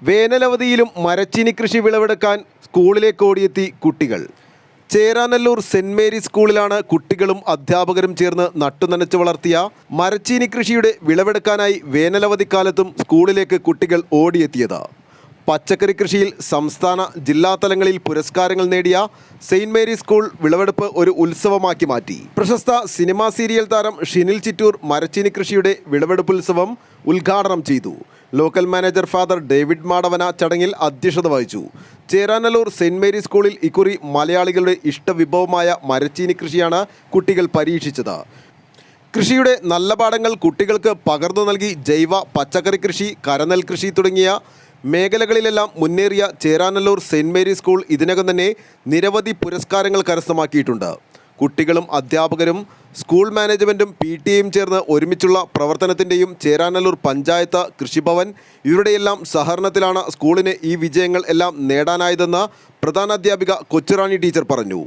വേനലവധിയിലും മരച്ചീനി കൃഷി വിളവെടുക്കാൻ സ്കൂളിലേക്ക് ഓടിയെത്തി കുട്ടികൾ. ചേരാനല്ലൂർ സെന്റ് മേരീസ് സ്കൂളിലാണ് കുട്ടികളും അധ്യാപകരും ചേർന്ന് നട്ടുനനച്ച് വളർത്തിയ മരച്ചീനി കൃഷിയുടെ വിളവെടുക്കാനായി വേനലവധിക്കാലത്തും സ്കൂളിലേക്ക് കുട്ടികൾ ഓടിയെത്തിയത്. പച്ചക്കറി കൃഷിയിൽ സംസ്ഥാന ജില്ലാ തലങ്ങളിൽ പുരസ്കാരങ്ങൾ നേടിയ സെയിൻറ് മേരീസ് സ്കൂൾ വിളവെടുപ്പ് ഒരു ഉത്സവമാക്കി മാറ്റി. പ്രശസ്ത സിനിമാ സീരിയൽ താരം ഷിനിൽ ചിറ്റൂർ മരച്ചീനി കൃഷിയുടെ വിളവെടുപ്പ് ഉത്സവം ഉദ്ഘാടനം ചെയ്തു. Local manager father David Madavana ചടങ്ങിൽ അധ്യക്ഷത വഹിച്ചു. ചേരാനല്ലൂർ സെയിൻറ് മേരീസ് സ്കൂളിൽ ഇക്കുറി മലയാളികളുടെ ഇഷ്ടവിഭവമായ മരച്ചീനി കൃഷിയാണ് കുട്ടികൾ പരീക്ഷിച്ചത്. കൃഷിയുടെ നല്ല പാഠങ്ങൾ കുട്ടികൾക്ക് പകർന്നു നൽകി ജൈവ പച്ചക്കറി കൃഷി, കരനെൽ കൃഷി തുടങ്ങിയ മേഖലകളിലെല്ലാം മുന്നേറിയ ചേരാനല്ലൂർ സെയിൻറ് മേരീസ് സ്കൂൾ ഇതിനകം തന്നെ നിരവധി പുരസ്കാരങ്ങൾ കരസ്ഥമാക്കിയിട്ടുണ്ട്. കുട്ടികളും അധ്യാപകരും സ്കൂൾ മാനേജ്മെൻറ്റും PTA ചേർന്ന് ഒരുമിച്ചുള്ള പ്രവർത്തനത്തിൻ്റെയും ചേരാനല്ലൂർ പഞ്ചായത്ത്, കൃഷിഭവൻ ഇവരുടെയെല്ലാം സഹകരണത്തിലാണ് സ്കൂളിന് ഈ വിജയങ്ങൾ എല്ലാം നേടാനായതെന്ന് പ്രധാനാധ്യാപിക കൊച്ചുറാണി ടീച്ചർ പറഞ്ഞു.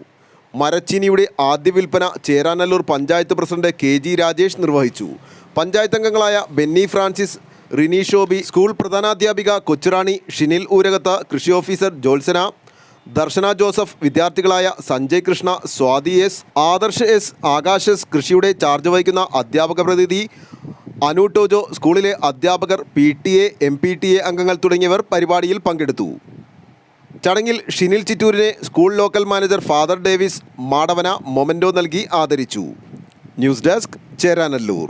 മരച്ചീനിയുടെ ആദ്യ വിൽപ്പന ചേരാനല്ലൂർ പഞ്ചായത്ത് പ്രസിഡന്റ് KG രാജേഷ് നിർവഹിച്ചു. പഞ്ചായത്ത് അംഗങ്ങളായ ബെന്നി ഫ്രാൻസിസ്, റിനി ഷോബി, സ്കൂൾ പ്രധാനാധ്യാപിക കൊച്ചുറാണി, ഷിനിൽ ഊരകത്ത്, കൃഷി ഓഫീസർ ജോത്സന, ദർശന ജോസഫ്, വിദ്യാർത്ഥികളായ Sanjay Krishna, Swathi S, Adarsh S, Akash S, കൃഷിയുടെ ചാർജ് വഹിക്കുന്ന അധ്യാപക പ്രതിനിധി അനു ടോജോ, സ്കൂളിലെ അധ്യാപകർ, PTA, MPTA അംഗങ്ങൾ തുടങ്ങിയവർ പരിപാടിയിൽ പങ്കെടുത്തു. ചടങ്ങിൽ ഷിനിൽ ചിറ്റൂരിനെ school local manager father Davis Madavana memento നൽകി ആദരിച്ചു. News desk, Cheranallur.